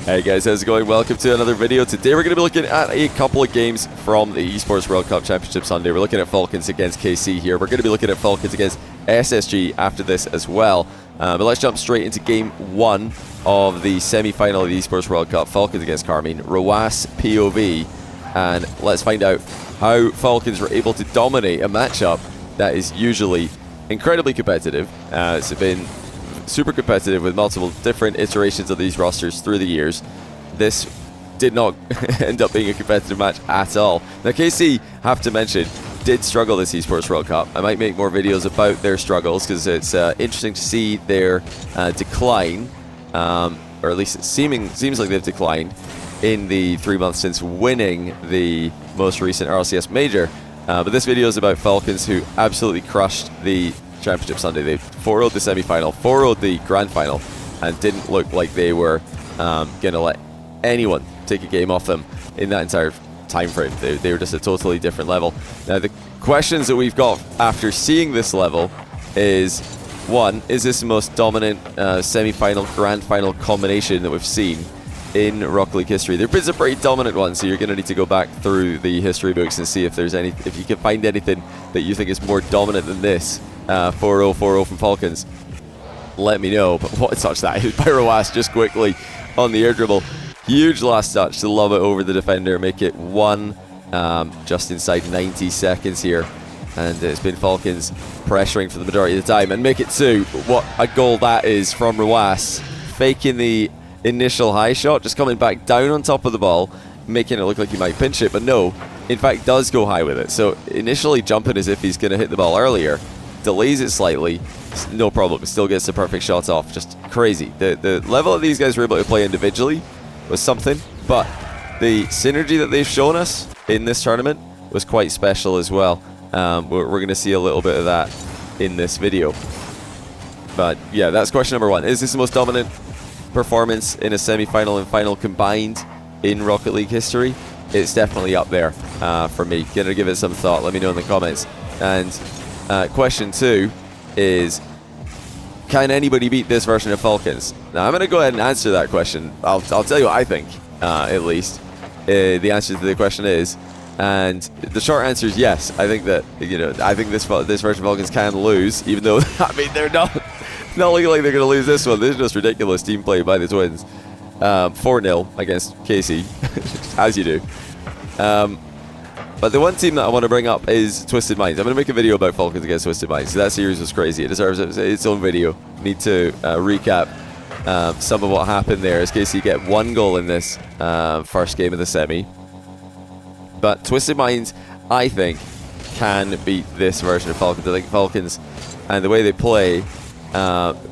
Hey guys, how's it going? Welcome to another video. Today we're going to be looking at a couple of games from the Esports World Cup Championship Sunday. We're looking at Falcons against KC here. We're going to be looking at Falcons against SSG after this as well. But let's jump straight into game one of the semi-final of the Esports World Cup. Falcons against Carmine, Rw9 POV. And let's find out how Falcons were able to dominate a matchup that is usually incredibly competitive. It's been super competitive with multiple different iterations of these rosters through the years. This did not end up being a competitive match at all. Now KC, have to mention, did struggle this Esports World Cup. I might make more videos about their struggles because it's interesting to see their decline, or at least it seems like they've declined in the 3 months since winning the most recent RLCS Major. But this video is about Falcons, who absolutely crushed the Championship Sunday. They 4-0'd the semi-final, 4-0'd the grand final, and didn't look like they were going to let anyone take a game off them in that entire time frame. They were just a totally different level. Now the questions that we've got after seeing this level is, one, is this the most dominant semi-final, grand final combination that we've seen in Rocket League history? There have been some pretty dominant ones, so you're going to need to go back through the history books and see if there's if you can find anything that you think is more dominant than this. 4-0, 4-0 from Falcons. Let me know. But what a touch that is by Rw9 just quickly on the air dribble. Huge last touch to lob it over the defender, make it one just inside 90 seconds here. And it's been Falcons pressuring for the majority of the time, and make it two. What a goal that is from Rw9. Faking the initial high shot, just coming back down on top of the ball, making it look like he might pinch it, but no, in fact does go high with it. So initially jumping as if he's going to hit the ball earlier, delays it slightly, no problem, still gets the perfect shots off. Just crazy. The level that these guys were able to play individually was something, but the synergy that they've shown us in this tournament was quite special as well. We're going to see a little bit of that in this video. But yeah, that's question number one. Is this the most dominant performance in a semi-final and final combined in Rocket League history? It's definitely up there for me. Gonna give it some thought. Let me know in the comments. And question two is, can anybody beat this version of Falcons? Now I'm going to go ahead and answer that question. I'll tell you what I think, at least. The answer to the question is, and the short answer is yes. I think that, I think this version of Falcons can lose, even though, I mean, they're not looking like they're going to lose this one. This is just ridiculous team play by the Twins. 4-0 against KC, as you do. But the one team that I want to bring up is Twisted Minds. I'm going to make a video about Falcons against Twisted Minds. That series was crazy. It deserves its own video. Need to recap some of what happened there as KC get one goal in this first game of the semi. But Twisted Minds, I think, can beat this version of Falcons. I think Falcons and the way they play,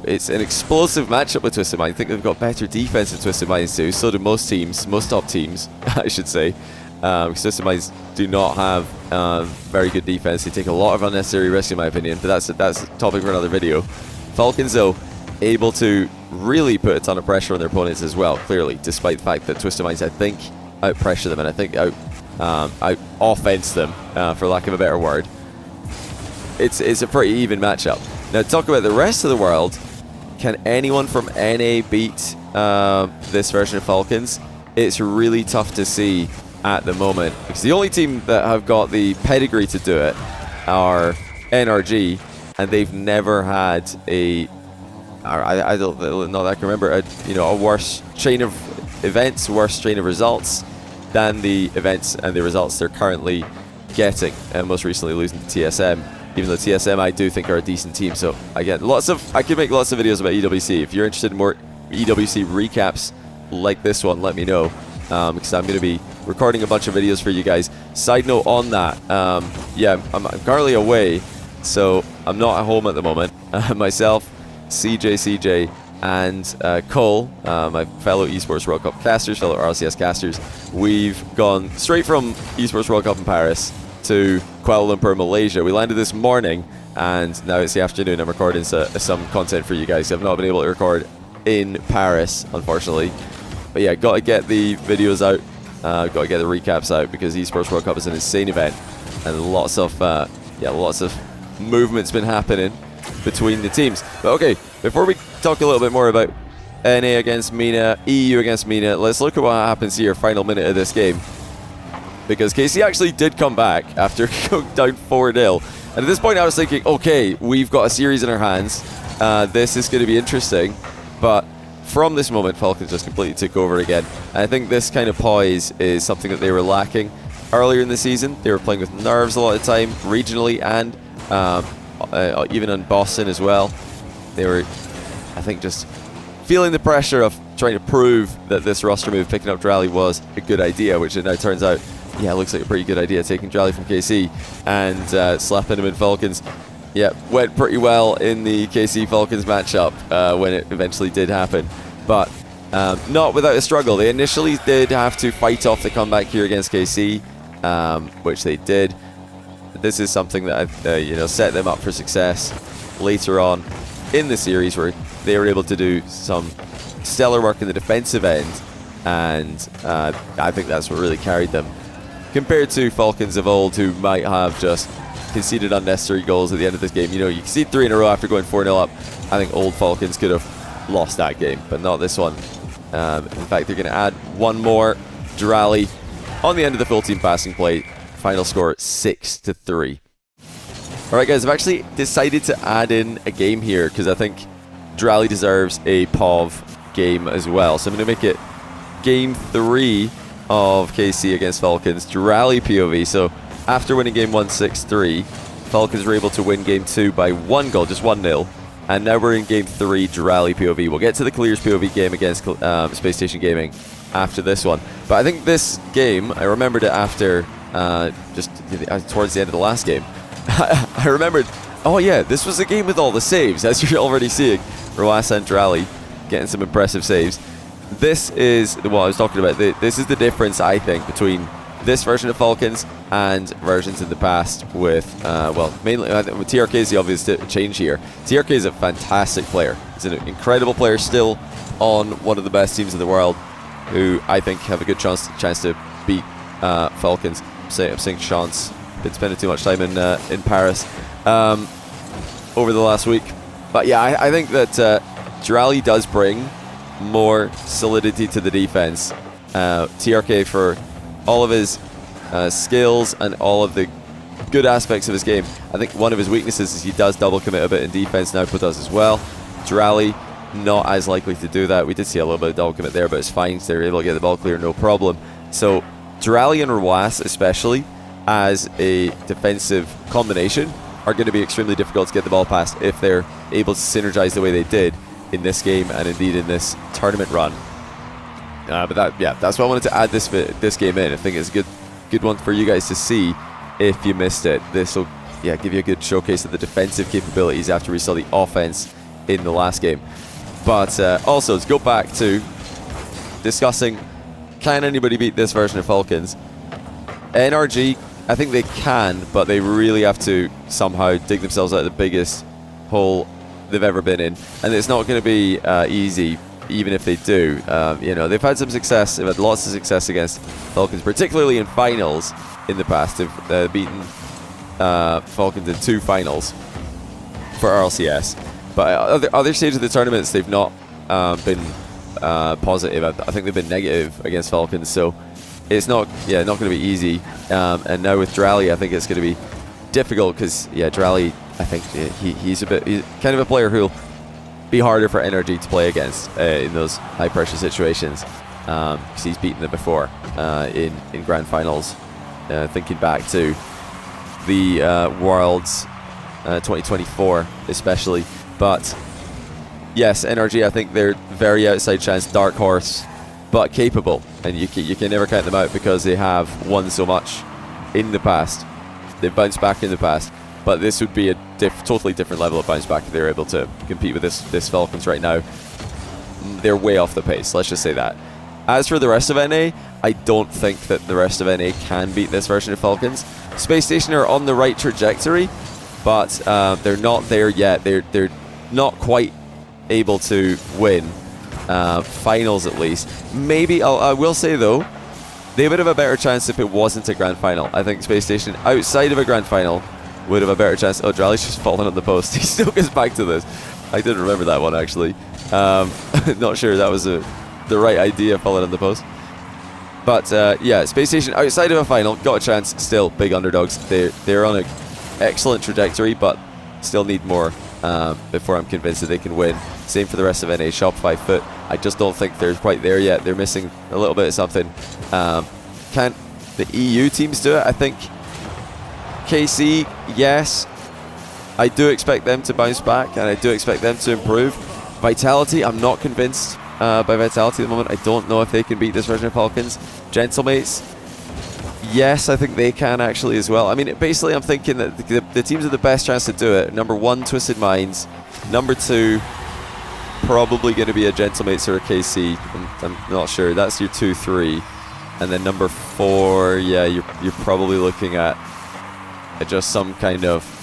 it's an explosive matchup with Twisted Minds. I think they've got better defense than Twisted Minds do. So do most teams, most top teams, I should say. Because Twisted Minds do not have very good defense. They take a lot of unnecessary risks, in my opinion, but that's a topic for another video. Falcons, though, able to really put a ton of pressure on their opponents as well, clearly, despite the fact that Twisted Minds, I think, out-pressure them, and I think out-offense them, for lack of a better word. It's a pretty even matchup. Now, to talk about the rest of the world, can anyone from NA beat this version of Falcons? It's really tough to see at the moment, because the only team that have got the pedigree to do it are NRG, and they've never had I don't know that I can remember a worse chain of events, worse chain of results than the events and the results they're currently getting, and most recently losing to TSM. Even though TSM I do think are a decent team. So again, I could make lots of videos about EWC. If you're interested in more EWC recaps like this one, let me know, because I'm going to be recording a bunch of videos for you guys. Side note on that, yeah, I'm currently away, so I'm not at home at the moment. Myself, CJ, and Cole, my fellow Esports World Cup casters, fellow RLCS casters, we've gone straight from Esports World Cup in Paris to Kuala Lumpur, Malaysia. We landed this morning, and now it's the afternoon. I'm recording some content for you guys. I've not been able to record in Paris, unfortunately. But yeah, got to get the videos out. Got to get the recaps out, because Esports World Cup is an insane event, and lots of movement's been happening between the teams. But okay, before we talk a little bit more about NA against Mina, EU against Mina. Let's look at what happens here, final minute of this game. Because KC actually did come back after going down 4-0. And at this point I was thinking, okay, we've got a series in our hands. This is going to be interesting. But from this moment, Falcons just completely took over again. And I think this kind of poise is something that they were lacking earlier in the season. They were playing with nerves a lot of the time, regionally and even in Boston as well. They were, I think, just feeling the pressure of trying to prove that this roster move, picking up Dralii, was a good idea, which it now turns out, yeah, it looks like a pretty good idea, taking Dralii from KC and slapping him in Falcons. Yeah, went pretty well in the KC-Falcons matchup when it eventually did happen. But not without a struggle. They initially did have to fight off the comeback here against KC, which they did. This is something that set them up for success later on in the series, where they were able to do some stellar work in the defensive end, and I think that's what really carried them compared to Falcons of old, who might have just conceded unnecessary goals at the end of this game. You concede 3 in a row after going 4-0 up. I think old Falcons could have lost that game, but not this one. In fact, they're going to add one more. Dralii on the end of the full team passing play. Final score 6-3. Alright guys, I've actually decided to add in a game here because I think Dralii deserves a POV game as well. So I'm going to make it game 3 of KC against Falcons, Dralii POV. So after winning game 1 6-3, Falcons were able to win game 2 by 1 goal, just 1-0. And now we're in game 3, Dralii POV. We'll get to the Kiileerrs POV game against Space Station Gaming after this one. But I think this game, I remembered it after just towards the end of the last game. I remembered, oh yeah, this was a game with all the saves, as you're already seeing. Rw9 and Dralii getting some impressive saves. This is what I was talking about. This is the difference, I think, between this version of Falcons and versions in the past with, mainly with TRK is the obvious change here. TRK is a fantastic player. He's an incredible player, still on one of the best teams in the world, who I think have a good chance to beat Falcons. I'm saying chance. Been spending too much time in Paris over the last week. But yeah, I think that Dralii does bring more solidity to the defense. TRK, for all of his skills and all of the good aspects of his game, I think one of his weaknesses is he does double commit a bit in defense. Naopa does as well. Dralii, not as likely to do that. We did see a little bit of double commit there, but it's fine. They're able to get the ball clear, no problem. So Dralii and Rw9, especially as a defensive combination, are going to be extremely difficult to get the ball past if they're able to synergize the way they did in this game and indeed in this tournament run. But that's why I wanted to add this game in. I think it's a good one for you guys to see if you missed it. This will give you a good showcase of the defensive capabilities after we saw the offense in the last game. But also, to go back to discussing, can anybody beat this version of Falcons? NRG, I think they can, but they really have to somehow dig themselves out of the biggest hole they've ever been in. And it's not going to be easy, even if they do. They've had some success. They've had lots of success against Falcons, particularly in finals in the past. They've beaten Falcons in 2 finals for RLCS. But other stages of the tournaments, they've not been positive. I think they've been negative against Falcons. So it's not going to be easy. And now with Dralii, I think it's going to be difficult because Dralii, I think he's kind of a player who'll be harder for NRG to play against in those high pressure situations. Because he's beaten them before in grand finals. Thinking back to the Worlds 2024 especially. But yes, NRG, I think they're very outside chance, dark horse, but capable, and you can never count them out because they have won so much in the past. They've bounced back in the past, but this would be a totally different level of bounce back if they're able to compete with this Falcons right now. They're way off the pace, let's just say that. As for the rest of NA, I don't think that the rest of NA can beat this version of Falcons. Space Station are on the right trajectory, but they're not there yet. They're not quite able to win finals, at least. Maybe, I will say though, they would have a better chance if it wasn't a grand final. I think Space Station, outside of a grand final, would have a better chance. Oh, Dralii's just fallen on the post. He still gets back to this. I didn't remember that one, actually. Not sure that was the right idea, followed on the post. But yeah, Space Station outside of a final, got a chance. Still big underdogs. They're on an excellent trajectory, but still need more before I'm convinced that they can win. Same for the rest of NA. Shopify Foot, I just don't think they're quite there yet. They're missing a little bit of something. Can't the EU teams do it? I think KC, yes. I do expect them to bounce back, and I do expect them to improve. Vitality, I'm not convinced by Vitality at the moment. I don't know if they can beat this version of Falcons. Gentlemates, yes, I think they can actually as well. I mean, basically, I'm thinking that the teams with the best chance to do it. Number 1, Twisted Minds. Number 2, probably going to be a Gentlemates or a KC. I'm not sure. That's your 2, 3. And then number 4, yeah, you're probably looking at just some kind of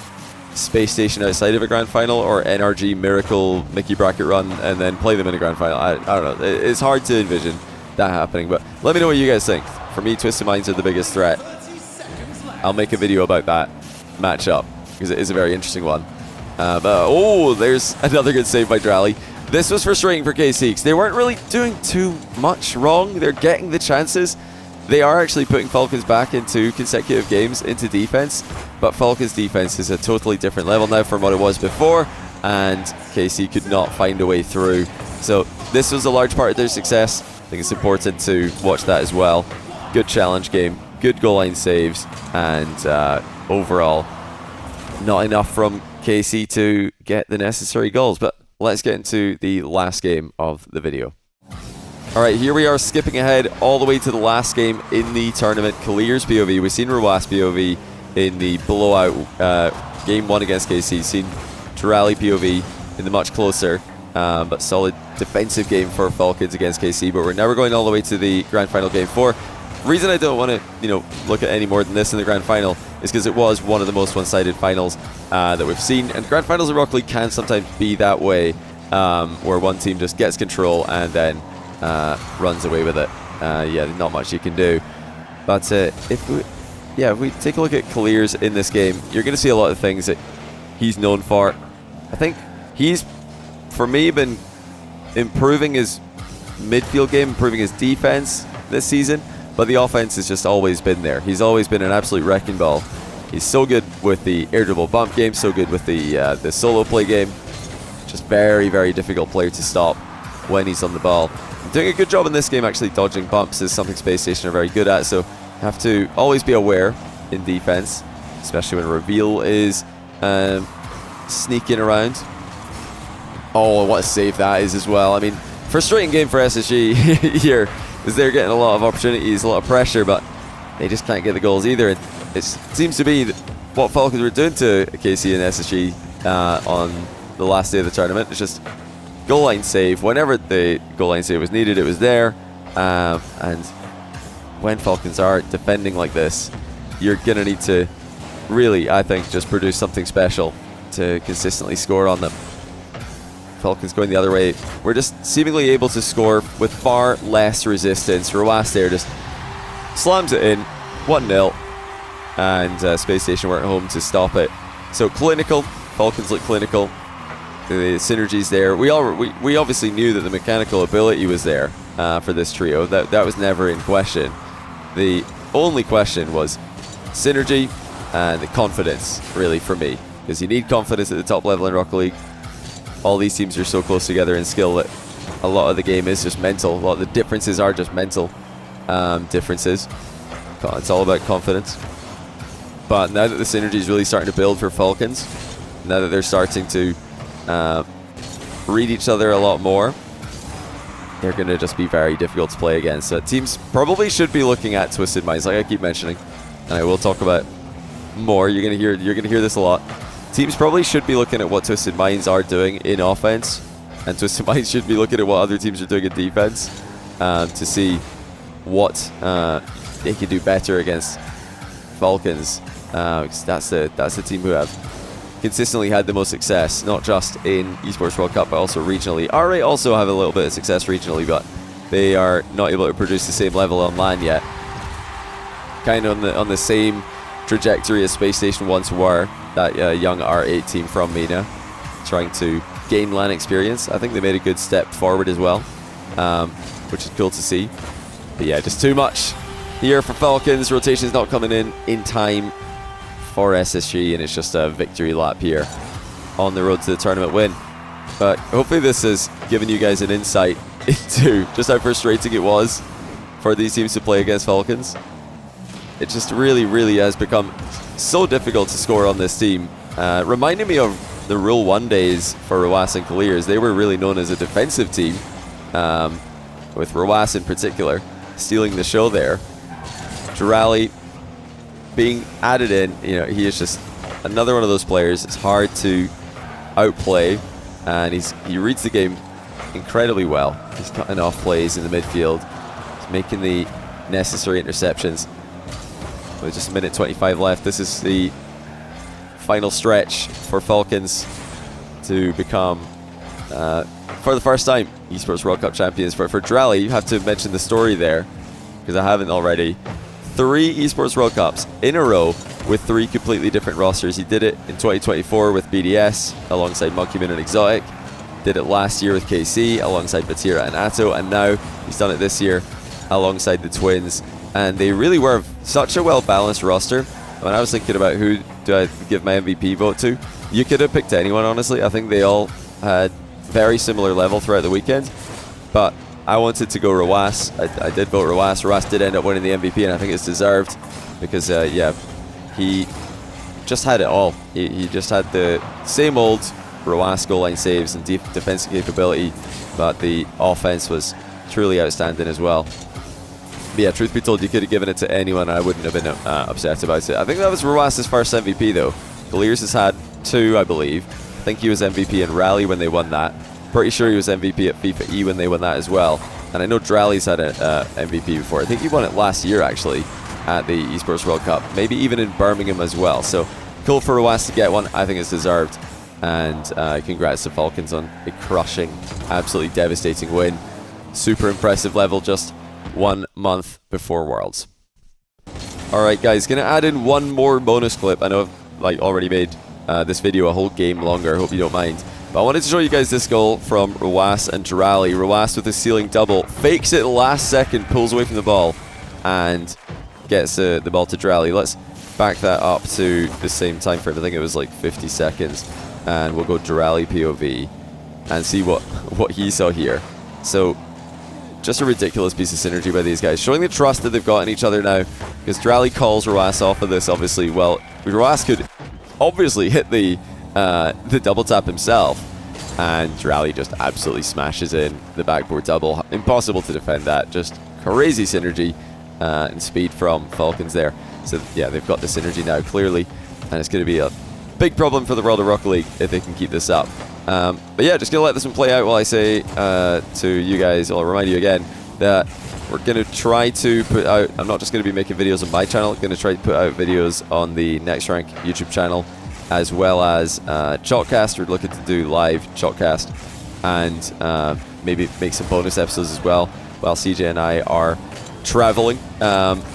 Space Station outside of a grand final, or NRG Miracle Mickey bracket run and then play them in a grand final. I don't know. It's hard to envision that happening, but let me know what you guys think. For me, Twisted Minds are the biggest threat. I'll make a video about that matchup because it is a very interesting one. Oh, there's another good save by Dralii. This was frustrating for KC because they weren't really doing too much wrong. They're getting the chances. They are actually putting Falcons back into consecutive games into defense, but Falcons defense is a totally different level now from what it was before, and KC could not find a way through. So this was a large part of their success. I think it's important to watch that as well. Good challenge game, good goal line saves, and overall not enough from KC to get the necessary goals. But let's get into the last game of the video. Alright, here we are skipping ahead all the way to the last game in the tournament. Kiileerrs POV. We've seen Rw9 POV in the blowout game 1 against KC. Seen Dralii POV in the much closer but solid defensive game for Falcons against KC. But now we're going all the way to the grand final game 4. The reason I don't want to look at any more than this in the grand final is because it was one of the most one-sided finals that we've seen. And grand finals in Rocket League can sometimes be that way, where one team just gets control and then runs away with it. Yeah, not much you can do. But if we take a look at Kiileerrs in this game, you're going to see a lot of things that he's known for. I think he's, for me, been improving his midfield game, improving his defense this season, but the offense has just always been there. He's always been an absolute wrecking ball. He's so good with the air dribble bump game, so good with the solo play game. Just very, very difficult player to stop when he's on the ball. Doing a good job in this game actually dodging bumps is something Space Station are very good at, so have to always be aware in defense, especially when Reveal is sneaking around. Oh, what a save that is as well. I mean, frustrating game for SSG here, as they're getting a lot of opportunities, a lot of pressure, but they just can't get the goals either. And it seems to be what Falcons were doing to KC and SSG on the last day of the tournament. It's just goal line save. Whenever the goal line save was needed, it was there. And when Falcons are defending like this, you're going to need to really, I think, just produce something special to consistently score on them. Falcons going the other way. We're just seemingly able to score with far less resistance. Rw9 there just slams it in, 1-0, and Space Station weren't home to stop it. So clinical, Falcons look clinical. The synergies there. We obviously knew that the mechanical ability was there for this trio. That was never in question. The only question was synergy and the confidence, really, for me, because you need confidence at the top level in Rocket League. All these teams are so close together in skill that a lot of the game is just mental. A lot of the differences are just mental differences. It's all about confidence. But now that the synergy is really starting to build for Falcons, now that they're starting to read each other a lot more, they're going to just be very difficult to play against. So teams probably should be looking at Twisted Minds, like I keep mentioning, and I will talk about more. You're going to hear this a lot. Teams probably should be looking at what Twisted Minds are doing in offense, and Twisted Minds should be looking at what other teams are doing in defense to see what they can do better against Falcons. Because that's the team who have consistently had the most success, not just in Esports World Cup, but also regionally. RA also have a little bit of success regionally, but they are not able to produce the same level on LAN yet. Kind of on the same trajectory as Space Station once were, that young R8 team from MENA, trying to gain LAN experience. I think they made a good step forward as well, which is cool to see. But yeah, just too much here for Falcons. Rotation's not coming in time for SSG, and it's just a victory lap here on the road to the tournament win. But hopefully this has given you guys an insight into just how frustrating it was for these teams to play against Falcons. It just really, really has become so difficult to score on this team. Reminding me of the Rw9 days for Rw9 and Kiileerrs. They were really known as a defensive team, with Rw9 in particular stealing the show there. Dralii being added in, you know, he is just another one of those players. It's hard to outplay, and he reads the game incredibly well. He's cutting off plays in the midfield. He's making the necessary interceptions. With just a minute 25 left, this is the final stretch for Falcons to become, for the first time, Esports World Cup champions. For Dralii, you have to mention the story there, because I haven't already. 3 Esports World Cups in a row with 3 completely different rosters. He did it in 2024 with BDS alongside Monkeyman and Exotic. Did it last year with KC alongside Batira and Atto, and now he's done it this year alongside the Twins. And they really were such a well-balanced roster. When I was thinking about who do I give my MVP vote to, you could have picked anyone, honestly. I think they all had very similar level throughout the weekend. But I wanted to go Rw9. I did vote Rw9. Rw9 did end up winning the MVP, and I think it's deserved because, yeah, he just had it all. He just had the same old Rw9 goal line saves and defensive capability, but the offense was truly outstanding as well. But yeah, truth be told, you could have given it to anyone and I wouldn't have been upset about it. I think that was Rw9's first MVP though. Kiileerrs has had 2, I believe. I think he was MVP in Rally when they won that. Pretty sure he was MVP at FIFA E when they won that as well. And I know Dralii's had an MVP before. I think he won it last year actually at the Esports World Cup. Maybe even in Birmingham as well. So cool for Rw9 to get one. I think it's deserved. And congrats to Falcons on a crushing, absolutely devastating win. Super impressive level just 1 month before Worlds. Alright guys, gonna add in one more bonus clip. I know I've already made this video a whole game longer. I hope you don't mind. But I wanted to show you guys this goal from Rw9 and Dralii. Rw9 with a ceiling double, fakes it last second, pulls away from the ball, and gets the ball to Dralii. Let's back that up to the same time frame. I think it was like 50 seconds. And we'll go Dralii POV and see what he saw here. So, just a ridiculous piece of synergy by these guys, showing the trust that they've got in each other now, because Dralii calls Rw9 off of this, obviously. Well, Rw9 could obviously hit the double tap himself, and Dralii just absolutely smashes in the backboard double. Impossible to defend that. Just crazy synergy and speed from Falcons there. So yeah, they've got the synergy now clearly, and it's going to be a big problem for the World of Rocket League if they can keep this up. But yeah, just going to let this one play out while I say to you guys, I'll remind you again that we're going to try to put out, I'm not just going to be making videos on my channel, I'm going to try to put out videos on the Next Rank YouTube channel, as well as Chalkcast. We're looking to do live Chalkcast and maybe make some bonus episodes as well while CJ and I are traveling.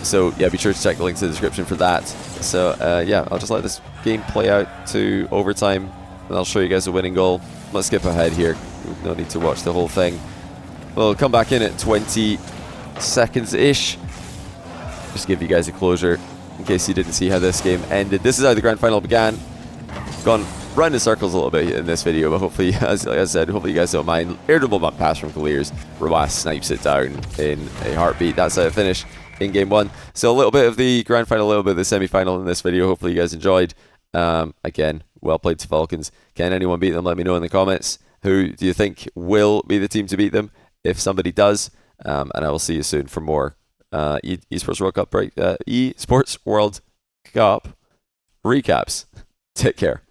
So yeah, be sure to check the links in the description for that. So yeah, I'll just let this game play out to overtime and I'll show you guys the winning goal. Let's skip ahead here. No need to watch the whole thing. We'll come back in at 20 seconds-ish. Just give you guys a closure in case you didn't see how this game ended. This is how the grand final began. Gone round in circles a little bit in this video, but hopefully, as I said, hopefully you guys don't mind. Irritable bump pass from Kiileerrs. Rw9 snipes it down in a heartbeat. That's how it finished in game 1. So a little bit of the grand final, a little bit of the semi-final in this video. Hopefully you guys enjoyed. Again, well played to Falcons. Can anyone beat them? Let me know in the comments. Who do you think will be the team to beat them if somebody does? And I will see you soon for more Esports World Cup Esports World Cup recaps. Take care.